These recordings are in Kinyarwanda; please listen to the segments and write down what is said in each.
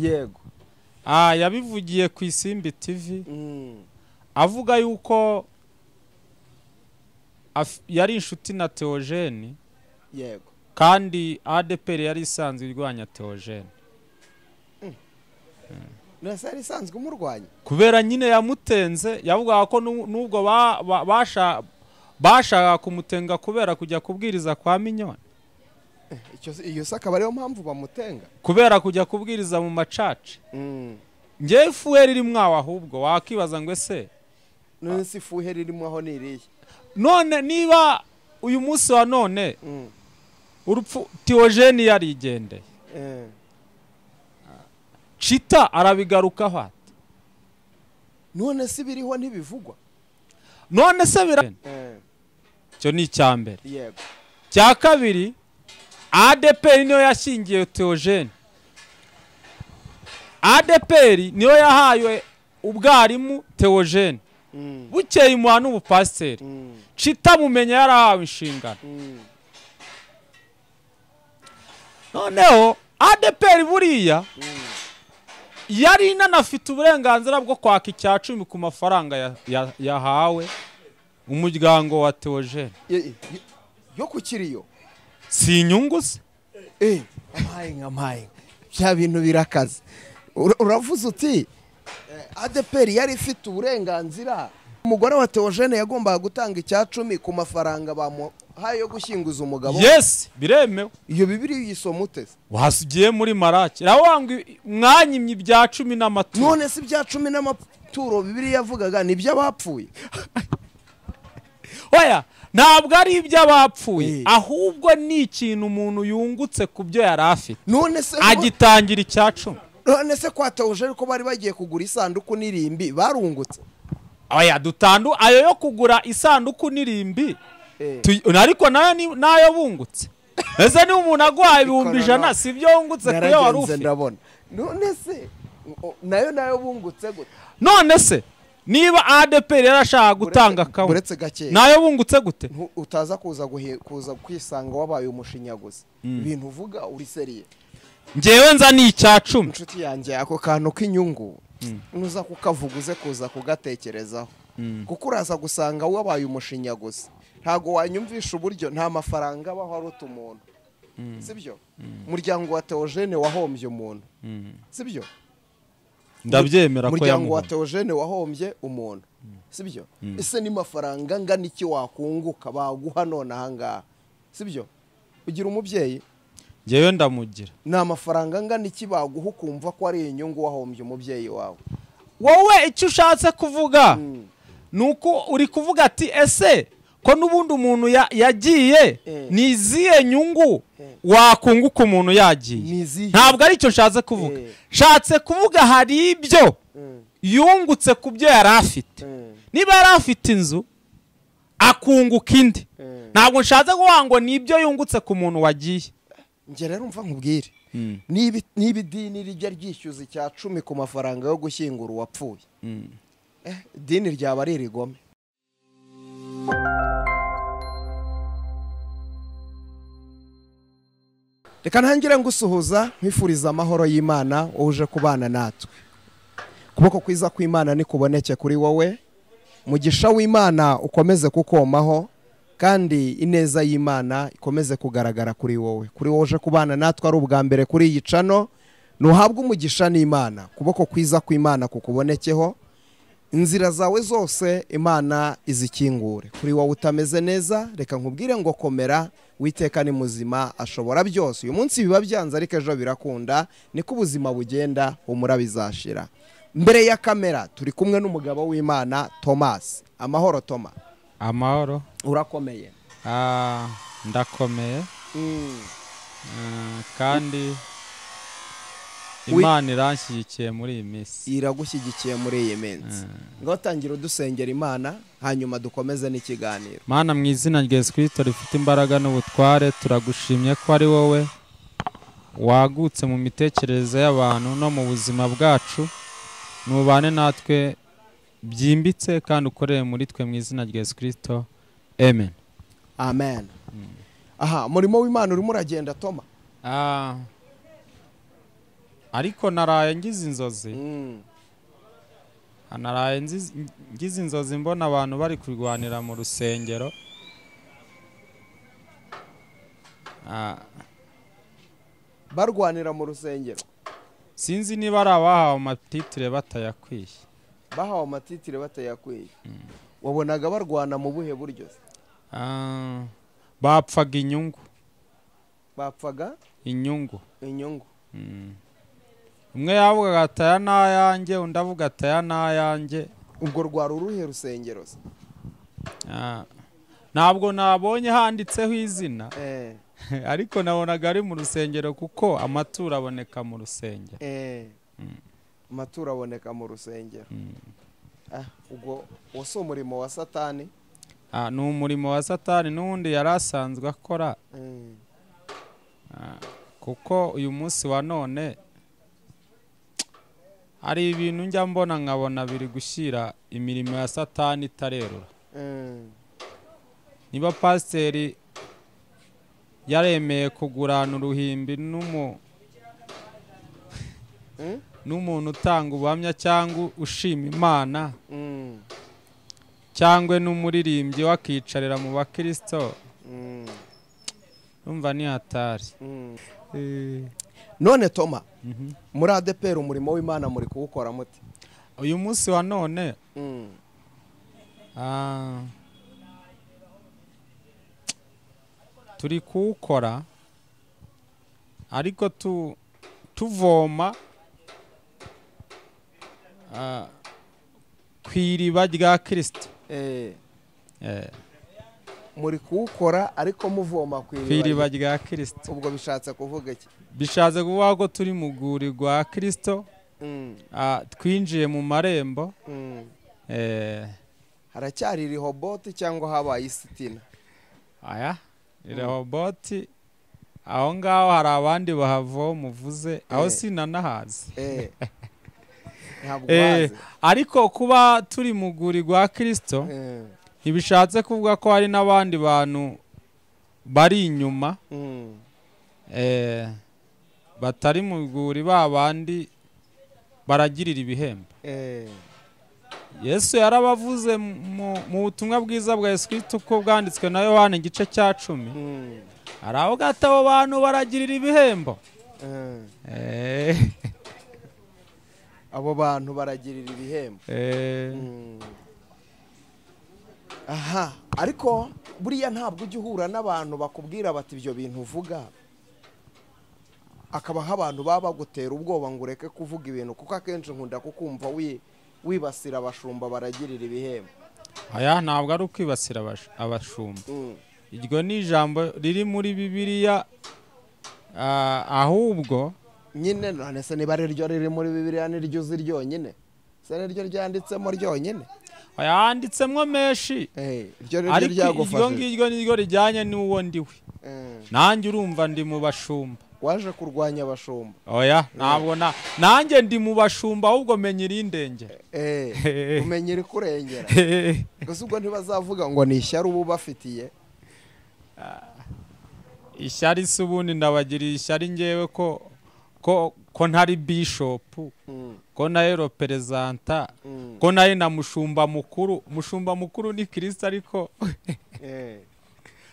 yego yabivugiye ku Isimbi TV avuga yuko yari inshuti na Theogene yego kandi ADEPR yari isanzwe irwanya Theogene nasa yari isanzwe umurwanya kubera nyine yamutenze yavuga ko nubwo bashaka kumutenga kubera kujya kubwiriza kwa Minyoni iyo saka bariyo mpamvu bamutenga kubera kujya kubwiriza mu macaci ngewe fuheri rimwe aho ahubwo wakibaza ngo ese none si fuheri rimwe aho niriye none niba uyu munsi wa none urupfu Theogene yarigendeye Chita arabigarukaho ati none si biriho ntibivugwa none se cyo ni icyambere yego cya kabiri ADEPR niyo yashingiye Theogene ADEPR niyo yahaye ubwarimu Theogene bukeye imuha n'ubupasiteri Chita mumenya yarahawe inshingano noneho ADEPR buriya yari inanafite uburenganzira bwo kwaka icya 10 ku mafaranga yahawe umuryango wa Theogene yo kukiriyo si inyungu se amaye bya bintu birakaze uravuze uti ADEPR yari ifite uburenganzira umugore wa Theogene yagombaga gutanga icya 10 ku mafaranga bamuhaye yo gushyinguza umugabo yes biremewe iyo bibiri yisoma utese wasugiye muri Maraki rawanga mwanyimye ibya 10 n'amaturo none si bya 10 n'amaturo bibiri yavugaga ni by'abapfuye oya ntabwo ari iby'abapfuye ahubwo ni ikintu umuntu yungutse ku byo yari afite none se agitangira icya 10 none se kwa Theogene ko bari bagiye kugura isanduku n'irimbi barungutse oya ayo yo kugura isanduku n'irimbi ariko nayo bungutse ese ni umuntu agwaye 100 si byo wungutse kuyo wari ufite ndabona none se nayo bungutse gute none se niba ADEPR yarashaka gutanga kawe nayo bungutse gute utaza kuza kwisanga wabaye umushinyaguzi ibintu uvuga uri seriye ngewe nza ni icya 10 inshuti yanjye ako kantu k'inyungu nuza kukavuguze kuza kugatekerezaho kuko uraza gusanga wabaye umushinyaguzi ntago wanyumvisha uburyo nta mafaranga abaho aruta umuntu sibyo umuryango wa Theogene wahombye umuntu sibyo ndabyemera ko umuryango wa Theogene wahombye umuntu sibyo ese ni mafaranga ngana iki wakunguka baguha none ahangaha sibyo ugira umubyeyi ngewe ndamugira na mafaranga ngana iki baguha ukumva ko ari inyungu wahombye umubyeyi wawe wowe icyo ushatse kuvuga nuko uri kuvuga ati ese ko nubundi umuntu yagiye niziye nyungu wakunguka umuntu yagiye ntabwo ari cyo nshatse kuvuga nshatse kuvuga hari ibyo yungutse ku byo yari afite niba yari afite inzu akunguka indi ntabwo nshatse kuvuga ngo ni ibyo yungutse ku muntu wagiye njye rero umva nkubwire niba idini rijya ryishyuza icya 10 ku mafaranga yo gushyingura uwapfuye idini ryaba ari irigome reka ntangire ngusuhuza nkwifuriza amahoro y'Imana uje kubana natwe kuboko kwiza kw'Imana nikuboneke kuri wowe mugisha w'Imana ukomeze kukomaho kandi ineza y'Imana ikomeze kugaragara kuri wowe uje kubana natwe ari ubwa mbere kuri iyi cano nuhabwa umugisha n'Imana kuboko kwiza kw'Imana kukubonekeho inzira zawe zose Imana izikingure kuri wowe utameze neza reka nkubwire ngo komera witeka ni muzima ashobora byose uyu munsi biba byanze ariko ejo birakunda niko ubuzima bugenda humura bizashira mbere ya kamera turi kumwe n'umugabo w'Imana Thomas amahoro Thomas amahoro urakomeye ndakomeye kandi Imana iranshyigikiye muri iyi minsi iragushyigikiye muri iyi minsi ngo tangira udusengera Imana hanyuma dukomeze n'ikiganiro Mana mu izina rya Yesu Kristo rifite imbaraga n'ubutware turagushimye ko ari wowe wagutse mu mitekerereze y'abantu no mu buzima bwacu nubane natwe byimbitse kandi ukoreye muri twe mu izina rya Yesu Kristo amen amen aha murimo w'Imana urimo uragenda Toma ariko naraye ngize inzozi naraye ngize inzozi mbona abantu bari kurwanira mu rusengero barwanira mu rusengero. sinzi niba ari abahawe amatitire batayakwiye. Bahawe amatitire batayakwiye. Wabonaga barwana mu buhe buryo? Bapfaga inyungu. Bapfaga inyungu. Inyungu. Umwe yavuga ati aya n'ayanjye, undi avuga ati aya n'ayanjye. Ubwo rwari uruhe rusengero? Ntabwo nabonye handitseho izina, ariko nabonaga ari mu rusengero kuko amaturo aboneka mu rusengero. Amaturo aboneka mu rusengero. Ubwo wose umurimo wa Satani? Ni umurimo wa Satani n'undi yari asanzwe akora, kuko uyu munsi wa none hari ibintu njya mbona nkabona biri gushyira imirimo ya Satani itarerura. Niba pasiteri yaremeye kugurana uruhimbi n'umuntu utanga ubuhamya cyangwa ushima Imana, cyangwa n'umuririmbyi wakicarira mu bakristo, umva ni hatari. None Toma, muri ADEPR umurimo w'Imana muri kuwukora muti? Uyu munsi wa none turi kuwukora, ariko tuvoma ku iriba rya Kristo. Muri kuwukora ariko muvoma ku iriba rya Kristo. Ubwo bishatse kuvuga iki? Bishatse kuvuga ko turi mu rwuri rwa Kristo, twinjiye mu marembo. Haracyari Rehoboti cyangwa habaye Isitina? Aya Rehoboti, aho ngaho hari abandi bahavoma uvuze, aho sinanahazi. Ariko kuba turi mu rwuri rwa Kristo ntibishatse kuvuga ko hari n'abandi bantu bari inyuma batari mu rwuri, babandi baragirira ibihembo. Yesu yarabavuze mu butumwa bwiza bwa Yesu Kristo uko bwanditswe na Yohana igice cya 10. Aravuga ati abo bantu baragirira ibihembo. Abo bantu baragirira ibihembo. Aha, ariko buriya ntabwo ujya uhura n'abantu bakubwira bati ibyo bintu uvuga, akabaho abantu baba bagutera ubwoba ngo ureke kuvuga ibintu, kuko akenshi nkunda kukumva wibasira abashumba baragirira ibihembo. Aya ntabwo ari ukwibasira abashumba. Iryo ni ijambo riri muri Bibiliya, ahubwo nyine none se niba ari ryo riri muri Bibiliya niryo uzi ryonyine? Se niryo ryanditsemo ryonyine? Yanditsemo menshi, ariko iryo ngiryo niryo rijyanye n'uwo ndiwe. Nanjye urumva ndi mu bashumba. Waje kurwanya abashumba? Oya, ntabwo nanjye ndi mu bashumba, ahubwo menya irindengera. Umenya iri kurengera. Gusa ubwo ntibazavuga ngo ni ishyari ubu bafitiye? Ishyari se ubundi ndabagirira ishyari ngewe ko ntari bishop, ko nayo representa, ko nayo na mushumba mukuru. Mushumba mukuru ni Kristo, ariko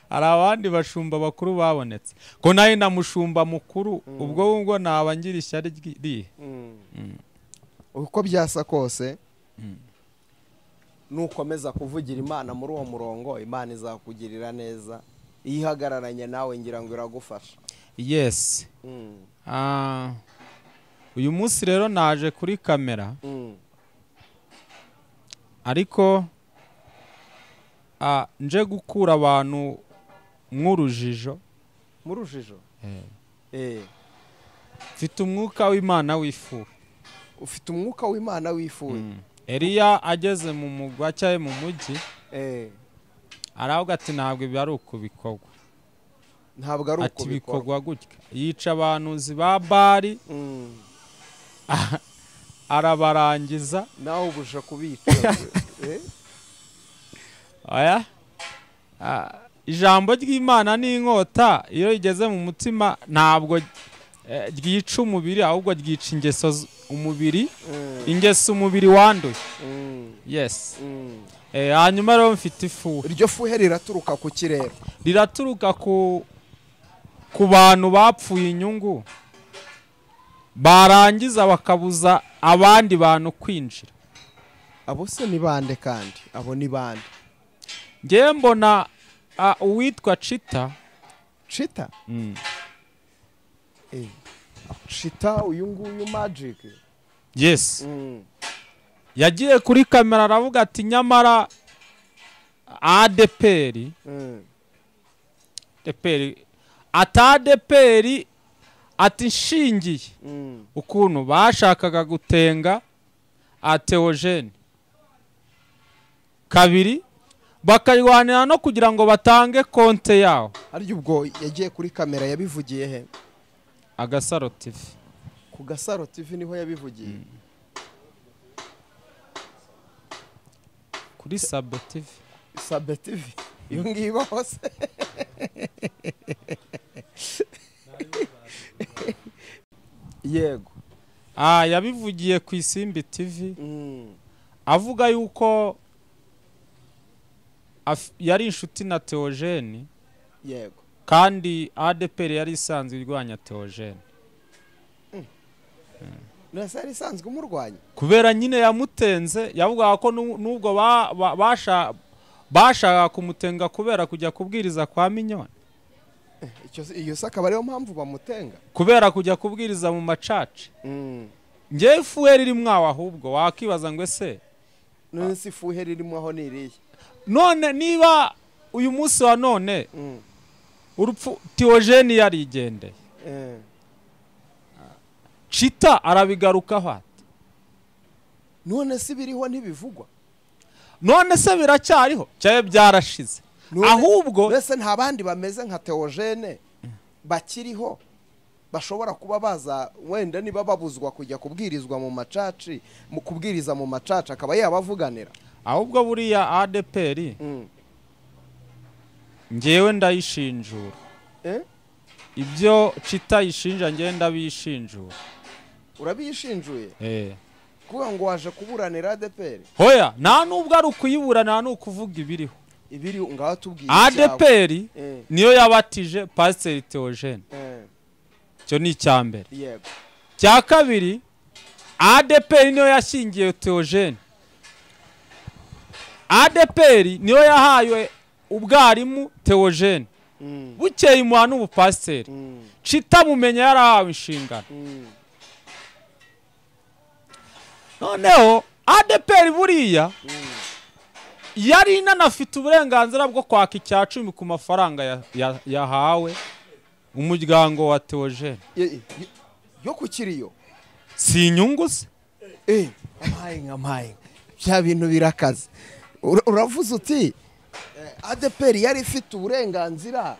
hari abandi bashumba bakuru babonetse, ko nayo na mushumba mukuru. ubwo naba ngira ishyari rihe? Uko byasa kose nukomeza kuvugira Imana muri uwo murongo, Imana izakugirira neza. Iyo ihagararanye nawe ngira ngo iragufasha. Yes. Uyu munsi rero naje kuri kamera, ariko nje gukura abantu mw'urujijo. Mu rujijo? Mfite umwuka w'Imana wifuye. Ufite umwuka w'Imana wifuye? Eliya ageze mu mugwa cyaye mu mujyi, aravuga ati ntabwo ibi ari uko bikorwa. Ntabwo ari uko bikorwa gutya. Yica abantu ba Bari, arabarangiza. Nawe ubusha kubica. Aya, ijambo ry'Imana ni inkota, iyo igeze mu mutima ntabwo ryica umubiri ahubwo ryica ingeso umubiri ingeso umubiri wanduye yes hanyuma rero mfite ifuhe iryo fuhe riraturuka ku kirere riraturuka ku bantu bapfuye inyungu barangiza bakabuza abandi bantu kwinjira. Abo se ni bande kandi abo ni bande? Ngiye mbona uwitwa Chita. Chita? Chita uyu nguyu magic. Yes. Yagiye kuri kamera aravuga ati nyamara ADEPR ADEPR ati nshingiye ukuntu bashakaga gutenga Theogene. Kabiri bakayirwanira no kugira ngo batange konte yawo. Ari ubwo yagiye kuri kamera yabivugiye he? Agasaro TV. Ku Gasaro TV niho yabivugiye. Kuri Sabe TV. Sabe TV. Iyo ngiyo hose. Yego. Yabivugiye ku Isimbi TV. Avuga yuko yari inshuti na Theogene. Yego. Kandi ADEPR yari isanzwe irwanya Theogene. Nasa yari isanzwe umurwanya. Kubera nyine yamutenze yavuga ko nubwo bashaka kumutenga kubera kujya kubwiriza kwa Minyoni. Iyo saka bariyo mpamvu bamutenga. Kubera kujya kubwiriza mu macaca. Ngiye ifuhe ririmo aho ahubwo wakibaza ngo ese none si ifuhe ririmo aho niriye. None niba uyu munsi wa none urupfu Theogene yarigendeye. Chita arabigarukaho ati none si biriho ntibivugwa. None se biracyariho cyaye byarashize. Ahubwo bese nta bandi bameze nka Theogene bakiriho bashobora kuba baza wenda niba babuzwa kujya kubwirizwa mu macaci mu kubwiriza mu macaca akaba yabavuganira. Ahubwo buriya ADEPR ngewe ndayishinjura. Ibyo Chita yishinja ngenda bishinjura. Urabishinjuye? Kuba ngo waje kuburanira ADEPR. Hoya nta nubwo ari ukuyiburana n'ukuvuga ibiriho. Ibiri ngaho tubwiye ADEPR niyo yabatije Pastor Theogene. Cyo ni cyambere. Yego. Cya kabiri ADEPR niyo yashingiye Theogene. ADEPR niyo yahaye ubwarimu Theogene. Bukeye imuha n'ubupasiteri. Chita mumenya yarahawe inshingano. Noneho ADEPR buriya yari inanafite uburenganzira bwo kwaka icya 10 ku mafaranga yahawe umuryango wa Theogene. Yo kukiriyo si inyungu se. Amaye bya bintu birakaze. Uravuze uti ADEPR yari ifite uburenganzira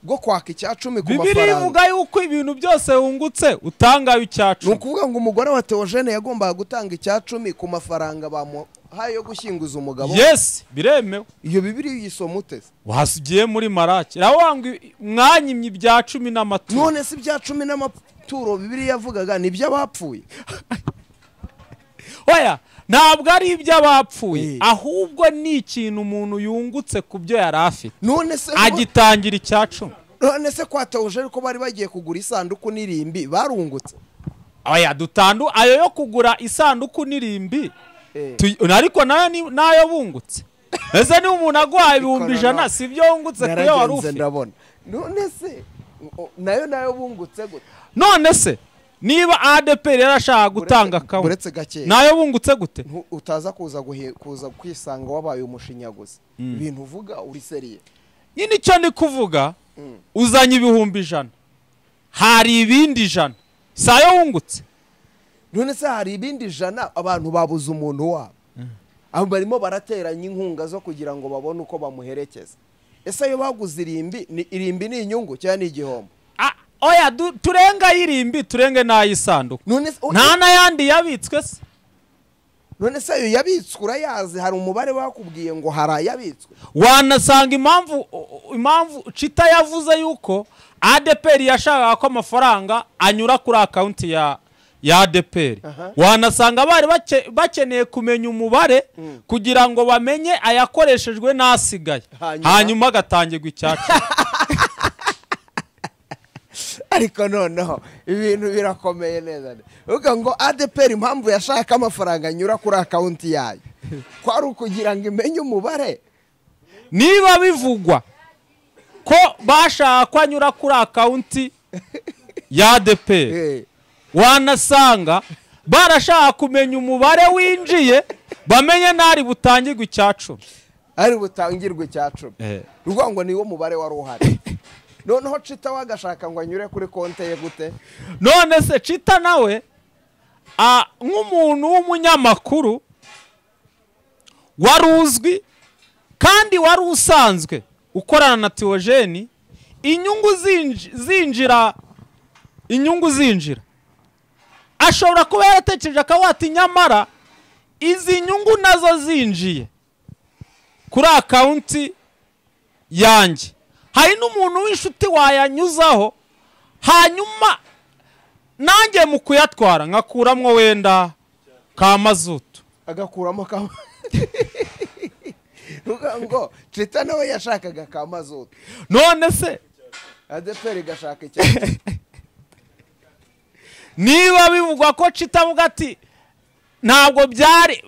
bwo kwaka icya 10 ku mafaranga. Bibiri ivuga yuko ibintu byose wungutse utangayo icya 10. Nukuvuga ngo umugore wa Theogene yagombaga gutanga icya 10 ku mafaranga bamuhaye yo gushyinguza umugabo. Yes, biremewe. Iyo Bibiri yisoma utese. Wasugiye muri Maraki. Rawanga mwanyimye ibya 10 n'amaturo. None si ibya 10 n'amaturo Bibiri yavugaga ni by'abapfuye. Oya ntabwo ari iby'abapfuye ahubwo ni ikintu umuntu yungutse ku byo yari afite. None se agitangira icya 10. None se kwa Theogene ko bari bagiye kugura isanduku n'irimbi barungutse. Oya dutandu ayo yo kugura isanduku n'irimbi. Ariko nayo bungutse. Ese ni umuntu agwaye 100 sibyo wungutse kuyo wari ufite. None se nayo bungutse gute? None se niba ADEPR yarashaka gutanga kawo nayo bungutse gute? Utaza kuza kwisanga wabaye umushinyaguzi. Ibintu uvuga uri seriye. Nyine icyo ndi kuvuga uzanye 100 hari ibindi 100 sayo wungutse. None se hari ibindi 100 abantu babuze umuntu wabo. Abo barimo barateranya inkunga zo kugira ngo babone uko bamuherekeza. Ese yo baguze irimbi ni inyungu cyane ni igihombo. Oya turenga irimbi turenge nayisanduku. Nta nayandi yabitswe se. None se yo yabitswe urayazi hari umubare wakubwiye ngo harayabitswe. Wanasanga impamvu Chita yavuze yuko ADEPR yashakaga ko amafaranga anyura kuri akawunti ya ADEPR. Wanasanga bari bakeneye kumenya umubare kugira ngo bamenye ayakoreshejwe n'asigaye, hanyuma agatangirwa icyacu. Ariko noneho ibintu birakomeye neza. Uvuga ngo ADEPR impamvu yashaka amafaranga anyura kuri akawunti yayo kwari ukugira ngo imenye umubare. Niba bivugwa ko bashaka ko anyura kuri akawunti ya ADEPR, wanasanga barashaka kumenya umubare winjiye bamenye nari butangirwa icyacu. Ari butangirwa icyacu. Ruvuga ngo niwo mubare wari uhari. Noneho Chita wagashaka ngo anyure kuri konti ye gute? None se Chita nawe nk'umuntu w'umunyamakuru wari uzwi kandi wari usanzwe ukorana na Theogene, inyungu zinjira ashobora kuba yaratekereje akawati nyamara izi nyungu nazo zinjiye kuri akawunti yanjye, hari n'umuntu w'inshuti wayanyuzaho, hanyuma nanjye mu kuyatwara ngakuramwo wenda ka mazutu agakuramo ka ngo Chita nawe yashakaga ka mazutu. None se ADEPR gashaka iki? Niba bivugwa ko Chita avuga ati ntabwo byari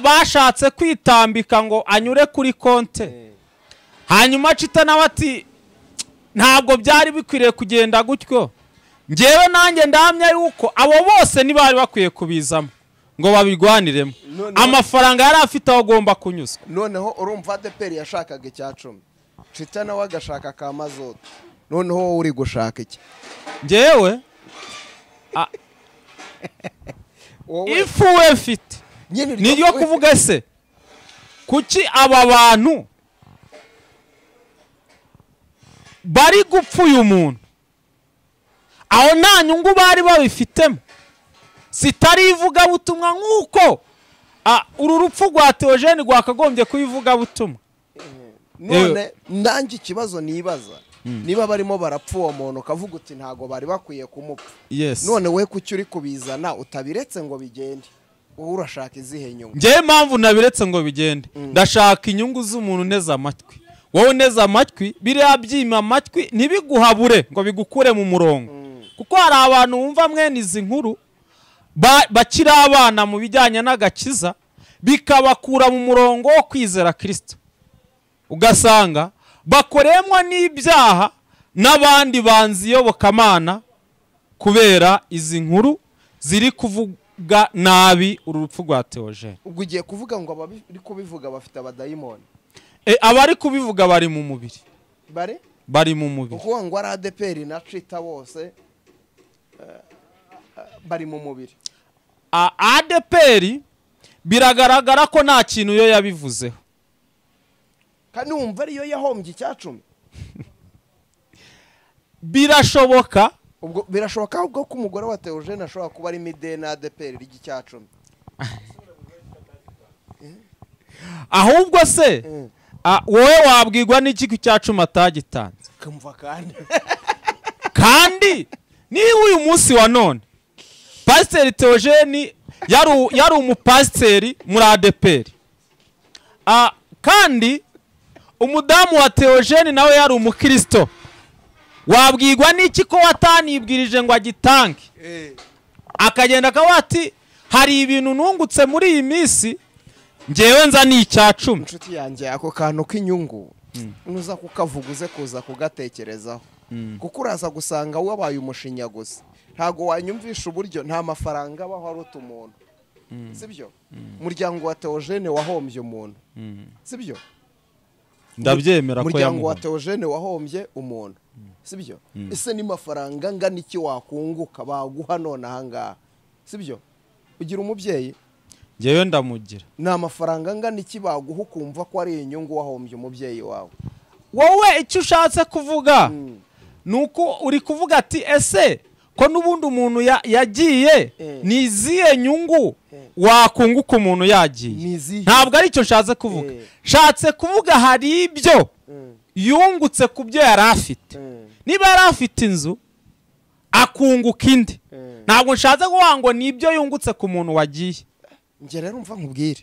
bashatse kwitambika ngo anyure kuri konte, hanyuma Chita nawe ati ntabwo byari bikwiriye kugenda gutyo, ngewe nanjye ndahamya yuko abo bose ntibari bakwiye kubizamo ngo babirwaniremo. Amafaranga yari afite aho agomba kunyuzwa. Noneho urumva ADEPR yashakaga icya10, Chita nawe agashaka ka mazutu. Noneho uri gushaka iki? Ngewe ifuwe mfite niryo kuvuga se kuki aba bantu bari gupfa uyu muntu aho nta nyungu bari babifitemo, sitari ivugabutumwa nk'uko uru rupfu rwa Theogene rwakagombye kubivugabutumwa. None nanjye ikibazo nibaza, niba barimo barapfa uwo muntu ukavuga uti ntago bari bakwiye kumupfa, none we kuki uri kubizana utabiretse ngo bigende? Wowe urashaka izihe nyungu? Ngewe mpamvu nabiretse ngo bigende, ndashaka inyungu z'umuntu neza amatwi. Wowe neza amatwi biriya byima amatwi ntibiguhabure ngo bigukure mu murongo, kuko hari abantu bumva mwene izi nkuru bakiri abana mu bijyanye n'agakiza bikabakura mu murongo wo kwizera Kristo, ugasanga bakoremwa n'ibyaha n'abandi banzi yobokamana kubera izi nkuru ziri kuvuga nabi uru rupfu rwa Theogene. Ubwo ugiye kuvuga ngo abari kubivuga bafite abadayimoni? Abari kubivuga bari mu mubiri, bari mu mubiri. Ukuvuga ngo ari ADEPR na Chita bose bari mu mubiri. ADEPR biragaragara ko nta kintu yo yabivuzeho, kandi wumva ariyo yahombye icya10. Birashoboka, ubwo birashoboka ubwo ko umugore wa Theogene ashobora kuba ari mide na ADEPR ry'icya10. Ahubwo se wowe wabwirwa n'iki ku cya10 atagitanze? Kamva kandi niba uyu munsi wa none Pasiteri Theogene yari umupasiteri muri ADEPR, kandi umudamu wa Theogene nawe yari umukristo, wabwirwa n'iki ko watanibwirije ngo agitange? Akagenda akavuga ati hari ibintu nungutse muri iyi minsi ngewe nza ni icya10. Inshuti yanjye ako kantu k'inyungu nuza kukavuguze kuza kugatekerezaho, kuko uraza gusanga wabaye umushinyaguzi, ntago wanyumvisha uburyo nta mafaranga abaho aruta umuntu, sibyo? Umuryango wa Theogene wahombye umuntu, sibyo? Ndabyemera ko umuryango wa Theogene wahombye umuntu, sibyo? Ese ni mafaranga ngana iki wakunguka baguha none ahangaha, sibyo? Ugira umubyeyi, ngewe ndamugira, nta mafaranga ngana iki baguha ukumva ko ari inyungu wahombye umubyeyi wawe? Wowe icyo ushatse kuvuga nuko uri kuvuga ati ese ko n'ubundi umuntu yagiye niziye nyungu wakunguka umuntu yagiye? Ntabwo ari cyo nshatse kuvuga. Nshatse kuvuga hari ibyo yungutse ku byo yari afite. Niba yari afite inzu akunguka indi, ntabwo nshatse kuvuga ngo nibyo yungutse ku muntu wagiye. Nge rero umva nkubwire,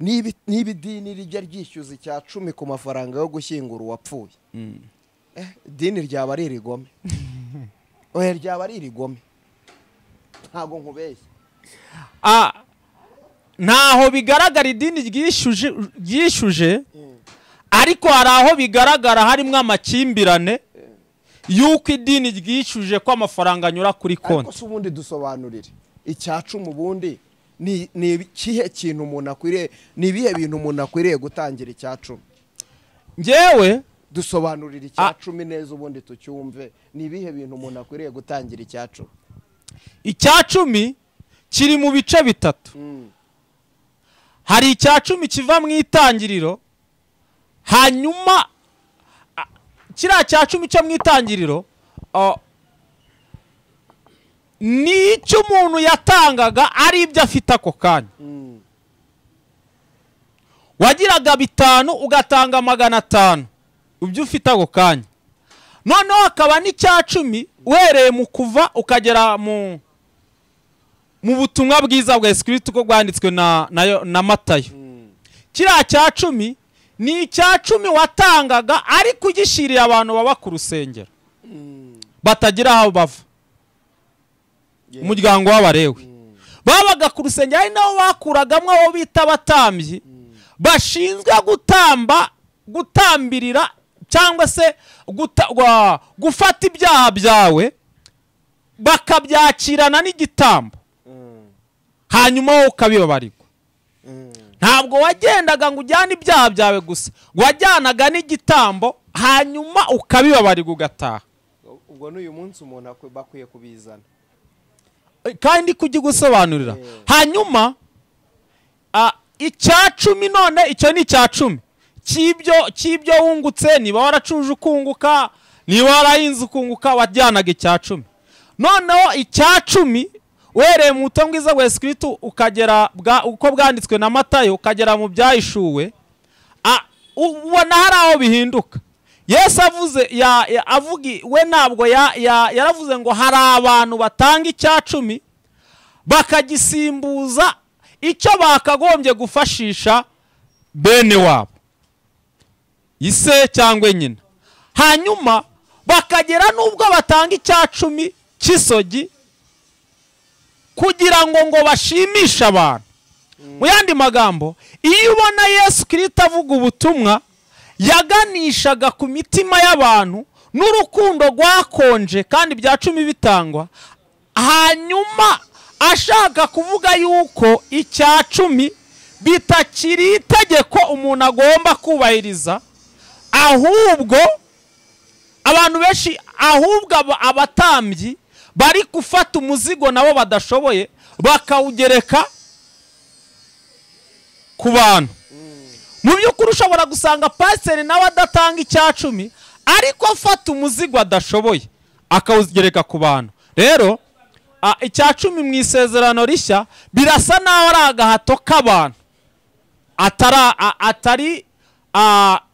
niba idini rijya ryishyuza icya 10 ku mafaranga yo gushyingura uwapfuye, idini ryaba ari irigome. Oya, ryaba ari irigome, ntabwo nkubeshye. Ntaho bigaragara idini ryishyuje, ariko hari aho bigaragara harimo amakimbirane yuko idini ryishyuje ko amafaranga anyura kuri konti. Ariko ubundi dusobanurire icya 10 ubundi ni ikihe kintu umuntu akwiriye, ni ibihe bintu umuntu akwiriye gutangira icya 10? Ngewe dusobanurire icya 10 neza ubundi tucyumve, ni ibihe bintu umuntu akwiriye gutangira icya 10? Icya 10 kiri mu bice bitatu. Hari icya 10 kiva mu itangiriro, hanyuma kiriya cya 10 cyo mu itangiriro ni icyo umuntu yatangaga ari ibyo afite ako kanya. Wagiraga 5 ugatanga 500 ibyo ufite ako kanya. Noneho hakaba n'icya 10 uhereye mu kuva ukagera mu butumwa bwiza bwa Yesu Kristo ko bwanditswe na Matayo. Kiriya cya 10 ni icya 10 watangaga ariko ugishiriye abantu baba ku rusengero batagira aho bava. Umuryango w'abarewe babaga ku rusengero, ari naho bakuragamwe abo bita abatambyi bashinzwe gutambirira cyangwa se gufata ibyaha byawe bakabyakirana n'igitambo, hanyuma wowe ukabibabarirwa. Ntabwo wagendaga ngo ujyane ibyaha byawe gusa, wajyanaga n'igitambo hanyuma ukabibabarirwa ugataha. Ubwo n'uyu munsi umuntu bakwiye kubizana kandi kujya gusobanurira. Hanyuma icya 10 none icyo ni icya 10 cy'ibyo wungutse. Niba waracuje ukunguka, niba warahinze ukunguka, wajyanaga icya 10. Noneho icya 10 uhereye mu butumwa bwiza bwa Yesu Kristo ukagera uko bwanditswe na Matayo ukagera mu byahishuwe, ubona hari aho bihinduka. Yesu avugi we ntabwo yaravuze ngo hari abantu batanga icya 10 bakagisimbuza icyo bakagombye gufashisha bene wabo, ise cyangwa nyina. Hanyuma bakagera nubwo batanga icya 10 cy'isogi kugira ngo bashimishe abantu. Mu yandi magambo, iyo ubona Yesu Kristo avuga ubutumwa, yaganishaga ku mitima y'abantu n'urukundo rwakonje kandi bya 10 bitangwa, hanyuma ashaka kuvuga yuko icya 10 bitakiri itegeko umuntu agomba kubahiriza, ahubwo abantu benshi, ahubwo abatambyi bari gufata umuzigo nabo badashoboye bakawugereka ku bantu. Mu by'ukuri ushobora gusanga pasiteri nawe adatanga icya 10 ariko afata umuzigo adashoboye akawugereka ku bantu. Rero icya 10 mu isezerano rishya birasa naho ari agahato k'abantu, atari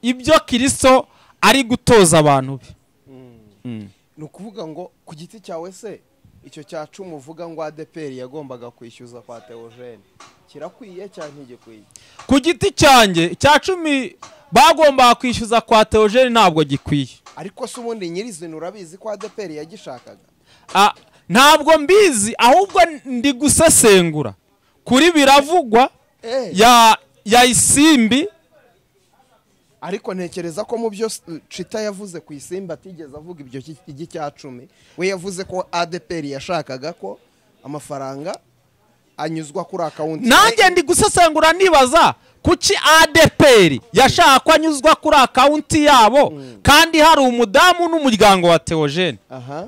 ibyo Kristo ari gutoza abantu be. Ni ukuvuga ngo ku giti cyawe se icyo cya 10 uvuga ngo ADEPR yagombaga kwishyuza kwa Theogene kirakwiye cyangwa ntigikwiye? Ku giti cyanjye icya 10 bagombaga kwishyuza kwa Theogene ntabwo gikwiye. Ariko se ubundi nyirizina urabizi ko ADEPR yagishakaga? Ntabwo mbizi, ahubwo ndi gusesengura kuri biravugwa ya isimbi. Ariko ntekereza ko mu byo Chita yavuze ku isimbi atigeze avuga ibyo cy'icya 10. We yavuze ko ADEPR yashakaga ko amafaranga anyuzwa kuri account. Nanjye ndi gusesengura nibaza kuki ADEPR yashaka ko anyuzwa kuri account yabo, kandi hari umudamu n'umuryango wa Theogene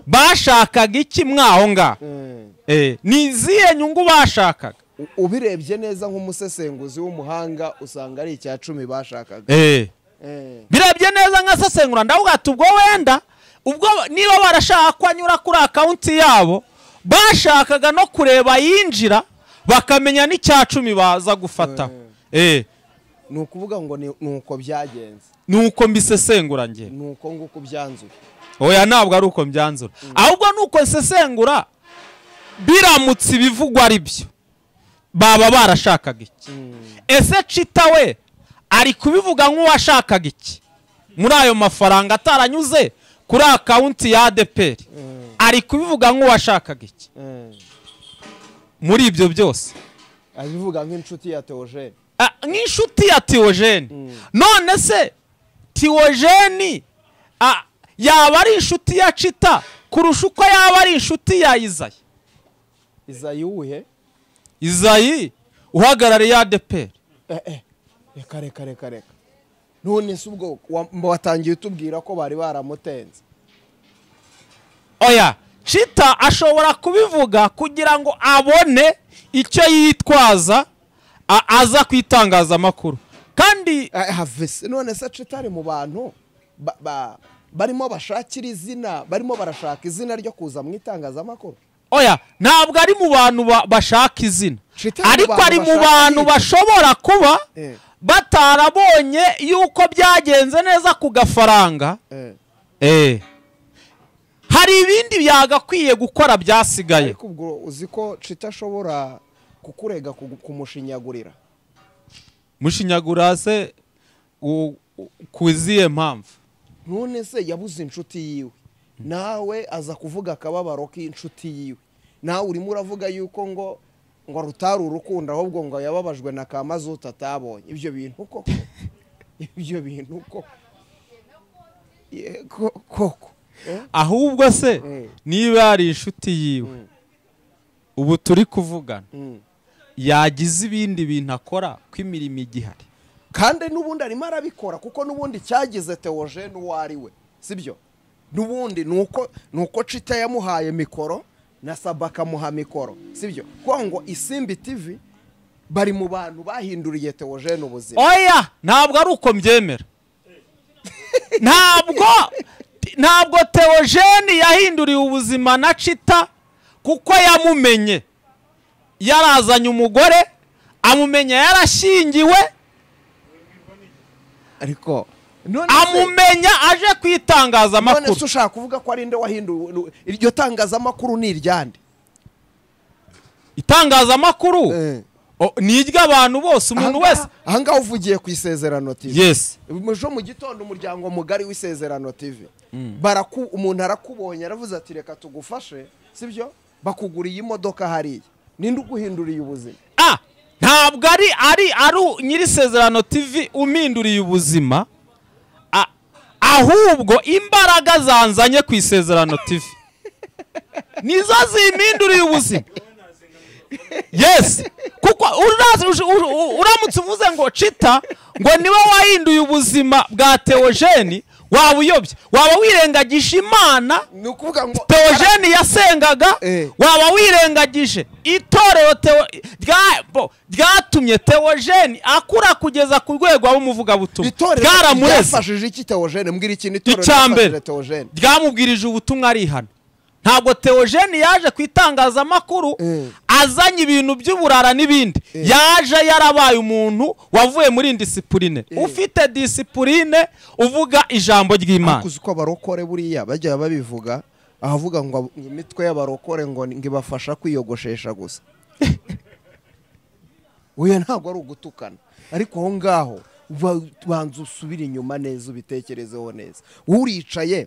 bashakaga iki mwaho nga? Niziye nyungu bashakaga? Ubirebye neza nk'umusesenguzi w'umuhanga usanga ari icya 10 bashakaga. Birebye neza nkasesengura ndavuga ati ubwo wenda ubwo niba barashaka ko anyura kuri account yabo bashakaga no kureba yinjira bakamenya n'icya 10 baza gufata. ni ukuvuga ngo ni uko byagenze, ni uko mbisesengura njye, ni uko nguko byanzura. oya ntabwo ari uko mbyanzura, ahubwo ni uko nsesengura biramutse ibivugwa ari byo baba barashakaga iki. Ese Chita we ari kubivuga nk'uwashakaga iki muri ayo mafaranga ataranyuze kuri akawunti ya ADEPR? Ari kubivuga nk'uwashakaga iki muri ibyo byose? Abivuga nk'inshuti ya Theogene, nk'inshuti ya Theogene. None se Theogene yaba ari inshuti ya Chita kurusha uko yaba ari inshuti ya Izayi? Izayi uhe? Izayi uhagarariye ADEPR. Reka none se ubwo watangiye utubwira ko bari baramutenze? Oya, Chita ashobora kubivuga kugira ngo abone icyo yitwaza aza kwitangaza amakuru. Kandi none se Chita ari mu bantu barimo bashakira izina, barimo barashaka izina ryo kuza mu itangazamakuru? Oya, ntabwo ari mu bantu bashaka izina, ariko ari mu bantu bashobora kuba batarabonye yuko byagenze neza ku gafaranga. Hari ibindi byagakwiye gukora byasigaye. Ariko ubwo uzi ko Chita ashobora kukurega kumushinyagurira? Mushinyagura se kuziye mpamvu? None se yabuze inshuti yiwe, nawe aza kuvuga akababaro k'inshuti yiwe, nawe urimo uravuga yuko ngo rutari urukundo ahubwo ngo yababajwe na kamazuta atabonye. Ibyo bintu koko, ibyo bintu koko ahubwo se niba ari inshuti yiwe ubu turi kuvugana yagize ibindi bintu akora ko imirimo igihari, kandi n'ubundi arimo arabikora, kuko n'ubundi cyagize Theogene uwo ari we, sibyo? N'ubundi nuko Chita yamuhaye mikoro na Saba akamuha mikoro, sibyo? Kuko ngo Isimbi TV bari mu bantu bahinduriye Theogene ubuzima. Oya, ntabwo ari uko mbyemera. ntabwo Theogene yahinduriye ubuzima na Chita, kuko yamumenye yarazanye umugore, amumenya yarashyingiwe, ariko amumenya aje kwitangazamakuru. None se ushaka kuvuga ko ari nde wahinduye iryo tangazamakuru? Ni iryande itangazamakuru? Ni iry'abantu bose, umuntu wese. Ahangaha uvugiye ku Isezerano TV. Yes. Ejo mu gitondo umuryango mugari w'Isezerano TV umuntu arakubonye aravuze ati reka tugufashe, sibyo? Bakuguriye imodoka hariya. Ninde uguhinduriye ubuzima? Ntabwo ari nyiri Isezerano TV uminduriye ubuzima, ahubwo imbaraga zanzanye ku Isezerano TV nizo ziminduriye ubuzima. Yes, kuko uramutse uvuze ngo Chita ngo niwe wahinduye ubuzima bwa Theogene, waba uyobye, waba wirengagije Imana Theogene yasengaga, waba wirengagije itorero ryatumye Theogene akura kugeza ku rwego w'umuvugabutumwa. Byaramureze iki Theogene? Mbwira ikintu itorero ryafashije Theogene. Ryamubwirije ubutumwa arihana. Ntabwo Theogene yaje kwitangazamakuru azanye ibintu by'uburara n'ibindi. Yaje yarabaye umuntu wavuye muri disipurine, ufite disipurine, uvuga ijambo ry'Imana. Akuzi ko abarokore buriya bajya babivuga, ahavuga ngo imitwe y'abarokore ngo ngibafasha kwiyogoshesha gusa. Uye ntabwo ari ugutukana, ariko aho ngaho banza usubira inyuma neza ubitekerezeho neza. Uricaye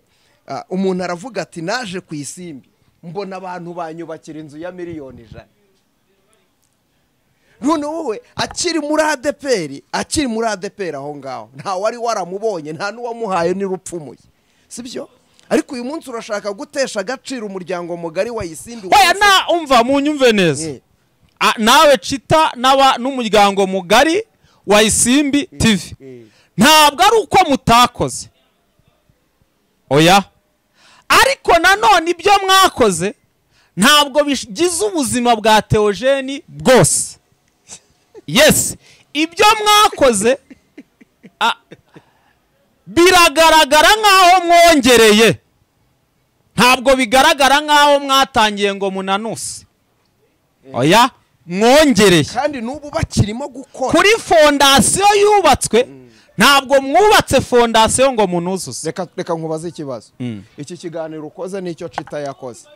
umuntu aravuga ati naje ku Isimbi mbona abantu banyubakira inzu ya miliyoni 100. None wowe akiri muri ADEPR aho ngaho nta wari waramubonye, nta n'uwamuhaye n'urupfumuye, sibyo? Ariko uyu munsi urashaka gutesha agaciro umuryango mugari wa Isimbi. Oya, umva munyumve neza. Nawe Chita n'umuryango mugari wa Isimbi TV ntabwo ari uko mutakoze, oya, ariko nanone ibyo mwakoze ntabwo bigize ubuzima bwa Theogene bwose. Yes, ibyo mwakoze biragaragara nk'aho mwongereye, ntabwo bigaragara nk'aho mwatangiye ngo munanuse. Oya, mwongereye kandi n'ubu bakirimo gukora kuri fondasiyo yubatswe. Ntabwo mwubatse fondasiyo ngo munuzuze. reka nkubaze ikibazo. Iki kiganiro ukoze nicyo Chita yakoze,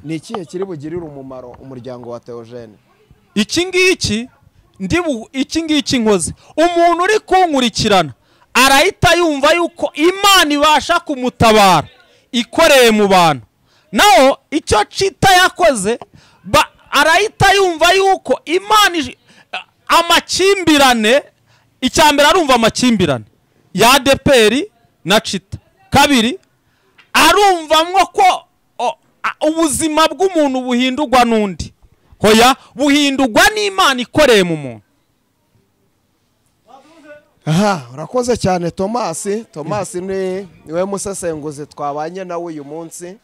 ni ikihe kiri bugirire umumaro umuryango wa Theogene? Iki ngiki nkoze, umuntu uri kunkurikirana arahita yumva yuko Imana ibasha kumutabara ikoreye mu bantu. Naho icyo Chita yakoze arahita yumva yuko Imana amakimbirane, icyambere arumva amakimbirane ya ADEPR na Chita. Kabiri arumvamwo ko ubuzima bw'umuntu buhindurwa n'undi. Hoya buhindurwa n'Imana ikoreye mu muntu. Aha, urakoze cyane Thomas. Thomas niwe musesenguzi twabanye nawe uyu munsi.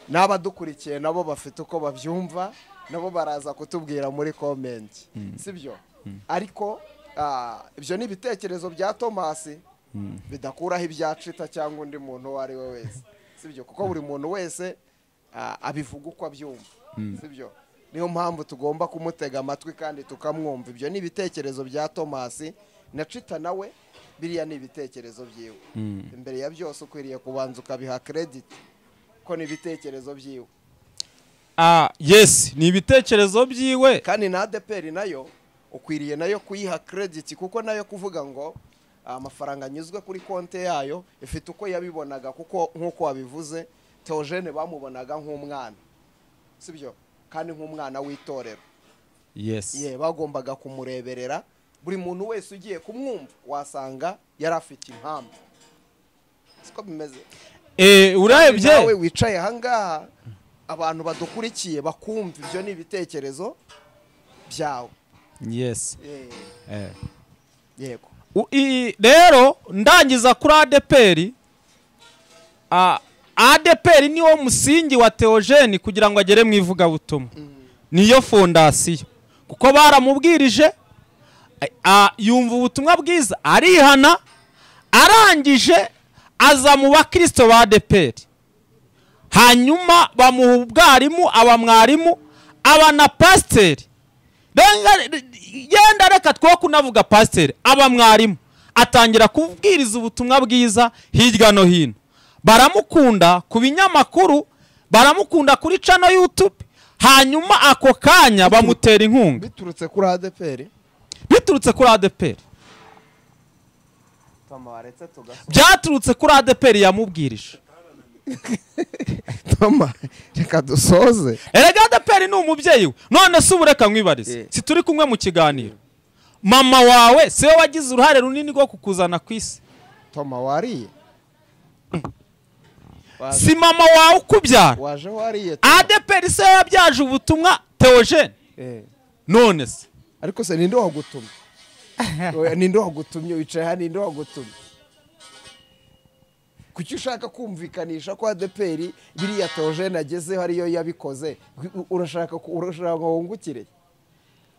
N'abadukurikiye nabo bafite uko babyumva, nabo baraza kutubwira muri comment. Sibyo? Ariko ibyo ni ibitekerezo bya Thomas bidakuraho ibya Chita cyangwa undi muntu uwo ari we wese. Sibyo? Kuko buri muntu wese abivuga uko abyumva. Sibyo? Niyo mpamvu tugomba kumutega amatwi kandi tukamwumva. Ibyo ni ibitekerezo bya Thomas na Chita nawe biriya ni ibitekerezo byiwe. Imbere ya byose ukwiriye kubanza ukabiha credit ko ni ibitekerezo byiwe. Yes, ni ibitekerezo byiwe. Kandi na ADEPR nayo ukwiriye nayo kuyiha credit kuko nayo kuvuga ngo amafaranga anyuzwe kuri konte yayo ifite uko yabibonaga, kuko nkuko wabivuze Theogene bamubonaga nk'umwana. Sibyo? Kandi nk'umwana w'itorero. Yes. Bagombaga kumureberera. Buri muntu wese ugiye kumwumva wasanga yarafite impamvu. Siko bimeze. Urebye nawe wicaye hangaha abantu badukurikiye bakumva ibyo ni ibitekerezo byawe. Yes. Yego. Rero ndangiza kuri ADEPR. ADEPR niwo musingi wa Theogene kugira ngo agere mu ivugabutumwa. Niyo fondasiyo. Kuko baramubwirije yumva ubutumwa bwiza, arihana, arangije aza mu bakristo ba ADEPR. Hanyuma bamuha ubwarimu, abamwarimu, abana pasiteri. Yenda reka two kunavuga pasiteri, abamwarimu atangira kubwiriza ubutumwa bwiza hirya no hino. Baramukunda ku binyamakuru, baramukunda kuri channel YouTube. Hanyuma ako kanya bamutera inkunga. Biturutse kuri ADEPR. Biturutse kuri ADEPR. Byaturutse kuri ADEPR yamubwirije. Toma, reka dusoze. Erega ADEPR ni umubyeyi we. None se ubureka mwibarize. Si turi kumwe mu kiganiro. Mama wawe se wagize uruhare runini rwo kukuzana ku isi. Toma wariye. Si mama wawe ukubyara. Waje wariye. ADEPR se yabyaje ubutumwa Theogene. None se ariko se ninde wagutumye? Ninde wagutumye wicaye hano, ninde wagutumye? Kuki ushaka kumvikanisha ko ADEPR biriya Theogene agezeho ariyo yabikoze? Urashaka wungukire?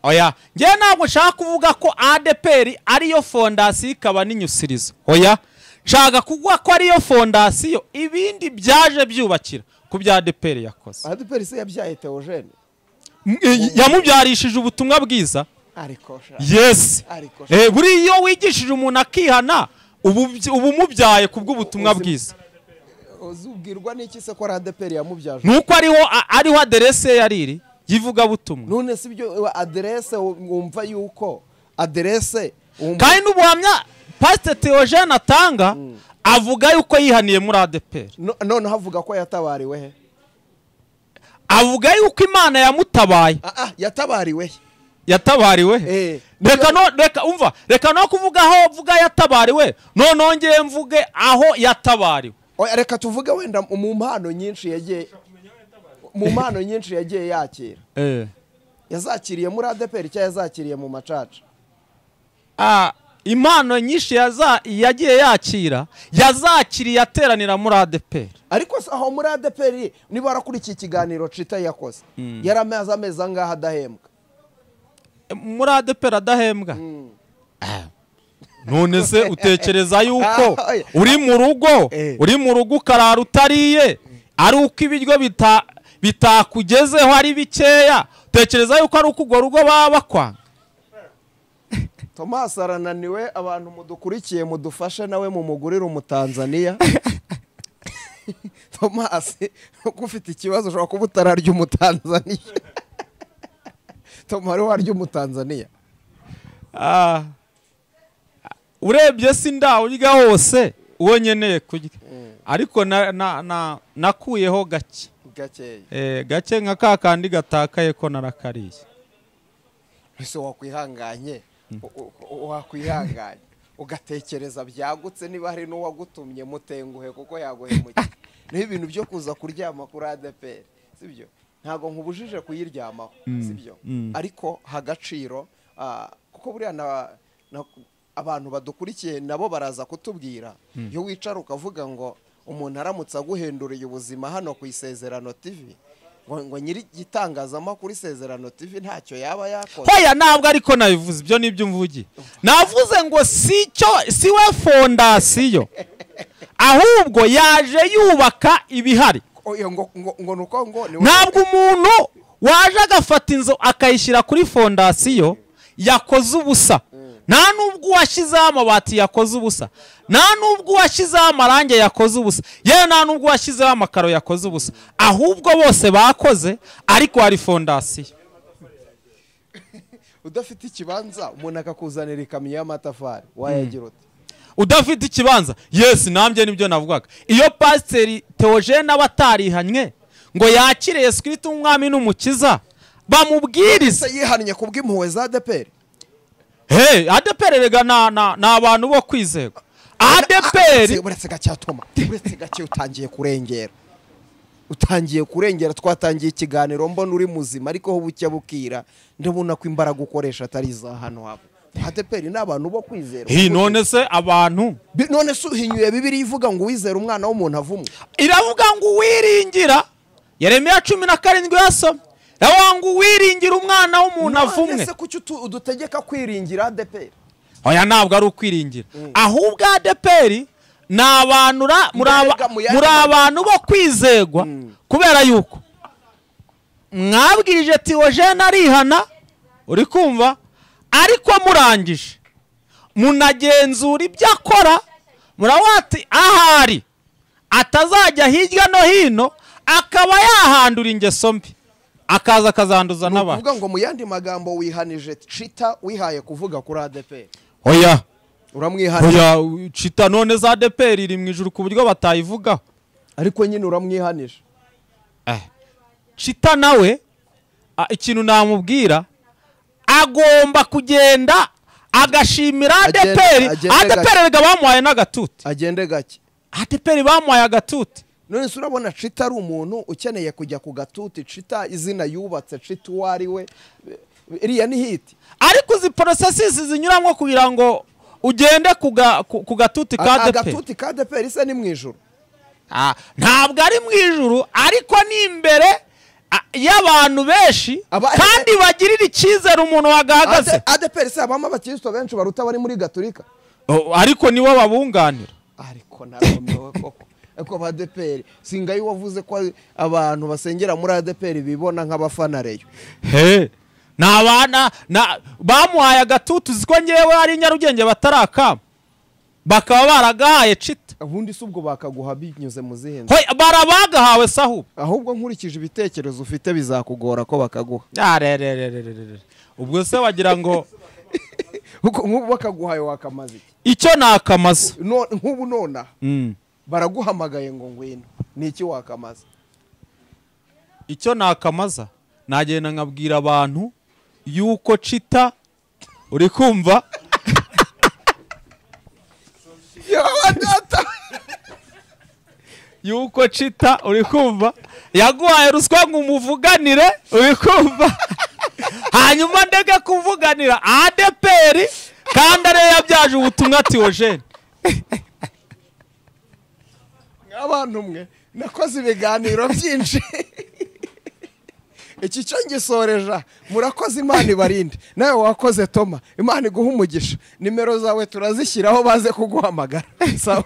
Oya, nge ntabwo nshaka kuvuga ko ADEPR ariyo fondasiyo ikaba n'inyusirizo. Oya, nshaka kuvuga ko ariyo fondasiyo ibindi byaje byubakira ku bya ADEPR yakoze. ADEPR se yabyaye Theogene? Yamubyarishije ubutumwa bwiza. Yes. Buri iyo wigishije umuntu akihana ubu mubyaye kubw'ubutumwa bwiza. Uzubwirwa n'iki se ko ADEPR yamubyaje? Nuko ariho aderese yariri yivuga butumwa. None si byo aderese wumva yuko aderese kandi n'ubuhamya Pastor Theogene atanga avuga yuko yihaniye muri ADEPR. None havuga ko yatabariwe he? Avuga yuko Imana yamutabaye. Yatabariwe he? Yatabariwe he? Reka no kuvuga aho vuga yatabariwe, none ongeye mvuge aho yatabariwe. Reka tuvuge wenda mu mpano nyinshi yagiye yakira. Yazakiriye muri ADEPR cyangwa yazakiriye mu macaca? Impano nyinshi yagiye yakira, yazakiriye ateranira muri ADEPR. Ariko aho muri ADEPR niba barakurikiye ikiganiro Chita yakoze, yaramaze amezi angaha adahembwa. Muri ADEPR adahembwa? None se utekereza yuko uri mu rugo ukarara utariye, ari uko ibiryo bitakugezeho ari bikeya, tekereza yuko ari uko urwo rugo baba bakwanga. Thomas arananiwe, abantu mudukurikiye mudufashe nawe mumugurire umutanzaniya. Thomas uko ufite ikibazo ushobora kuba utararya umutanzaniya. Thomas ari warya umutanzaniya. Urebye sindawurya hose uwo nyeneye kurya, ariko nakuyeho gake gake nka kakandi gatakaye ko narakariye. Ese wakwihanganye ugatekereza byagutse niba hari n'uwagutumye mutenguhe kuko yaguhemukiye. Niho ibintu byo kuza kuryama kuri ADEPR sibyo, ntago nkubujije kuyiryamaho sibyo, ariko hagaciro kuko buriya abantu badukurikiye nabo baraza kutubwira. Iyo wicara ukavuga ngo umuntu aramutse aguhenduriye ubuzima hano ku Isezerano TV, ngo nyiri gitangazamakuru Isezerano TV ntacyo yaba yakoze. Hoya ntabwo ariko nabivuze, ibyo nibyo mvugiye. Navuze ngo si we fondasiyo, ahubwo yaje yubaka ibihari. Ntabwo umuntu waje agafata inzu akayishyira kuri fondasiyo yakoze ubusa. Nta nubwo washyizeho amabati yakoze ubusa, nta nubwo washyizeho amarange yakoze ubusa, yewe nta nubwo washyizeho amakaro yakoze ubusa, ahubwo bose bakoze, ariko hari fondasiyo. Udafite ikibanza umuntu akakuzanira ikamyo y'amatafari wayagira ute? Udafite ikibanza, yes, nambye nibyo navugaga. Iyo Pasiteri Theogene abatarihanywe ngo yakire Yesu Kristo umwami n'umukiza, bamubwiriza yihannye kubw'impuhwe za ADEPR. ADEPR rega na abantu bo kwizerwa. ADEPR uretse gacyatoma, uretse gacye utangiye kurengera. Twatangiye ikiganiro mbona uri muzima, ariko ho bucya bukira ndabona ko imbaraga ukoresha atari za hano habo. ADEPR ni abantu bo kwizerwa. None se abantu, none se uhinyuye Bibiliya ivuga ngo wizera umwana w'umuntu avumwe? Iravuga ngo wiringira, Yeremiya 17 yasomye, ngo wiringira umwana w'umuntu avumwe. Ese kuki udutegeka kwiringira ADEPR? Oya ntabwo ari ukwiringira, ahubwo ADEPR ni abantu muri abantu bo kwizerwa, kubera yuko mwabwirije Theogene arihana, uri kumva, ariko murangije munagenzura ibyo akora, murawati ahari atazajya hirya no hino akaba yahandura ingeso mbi, akaza akazanduza n'abantu. Uvuga ngo mu yandi magambo wihanije Chita wihaye kuvuga kuri ADEPR. Oya, uramwihanije. Oya, Chita none za ADEPR iri mu ijuru ku buryo batayivugaho, ariko nyine uramwihanije. Chita nawe ikintu namubwira, agomba kugenda agashimira ADEPR. ADEPR rega bamuhaye n'agatuti, agende gake. ADEPR bamuhaye agatuti. None se urabona Chita ari umuntu ukeneye kujya ku gatuti. Chita izina yubatse, Chita wari we iriya ni hiti, ariko izi processes zinyuramo kugira ngo ugende ku gatuti ka ADEPR. Agatuti ka ADEPR isa ni mu ijuru. Ntabwo ari mu ijuru, ariko ni imbere y'abantu benshi kandi bagirira icyizere umuntu wagahagaze. ADEPR se abamo abakristo benshi baruta bari muri Gatolika, ariko nibo babunganira. Ariko naromewe koko eko ba ADEPR singayi wavuze ko abantu basengera muri ADEPR bibona nk'abafana reyo. N'abana bamuhaye agatutu, ziko ngewe ari Nyarugenge batarakama, bakaba baragahaye Chita. Ubundi se ubwo bakaguha binyuze mu zihenze? Barabagahawe sahu, ahubwo nkurikije ibitekerezo ufite bizakugora ko bakaguha. Ubwo se wagira ngo nk'ubu bakaguhaye wakamaze iki? Icyo nakamaza nk'ubu nona baraguhamagaye ngo ngwino, ni iki wakamaza? Icyo nakamaza nagenda nkabwira abantu yuko Chita, uri kumva, yuko Chita, uri kumva, yaguhaye ruswa ngo umuvuganire, uri kumva, hanyuma ndege kuvuganira ADEPR kandi ariyo yabyaje ubutumwa Theogene. Abantu mwe nakoze ibiganiro byinshi, iki cyo ngisoreja, murakoze, Imana ibarinde. Nawe wakoze Toma, Imana iguha umugisha. Nimero zawe turazishyiraho baze kuguhamagara. Sawa.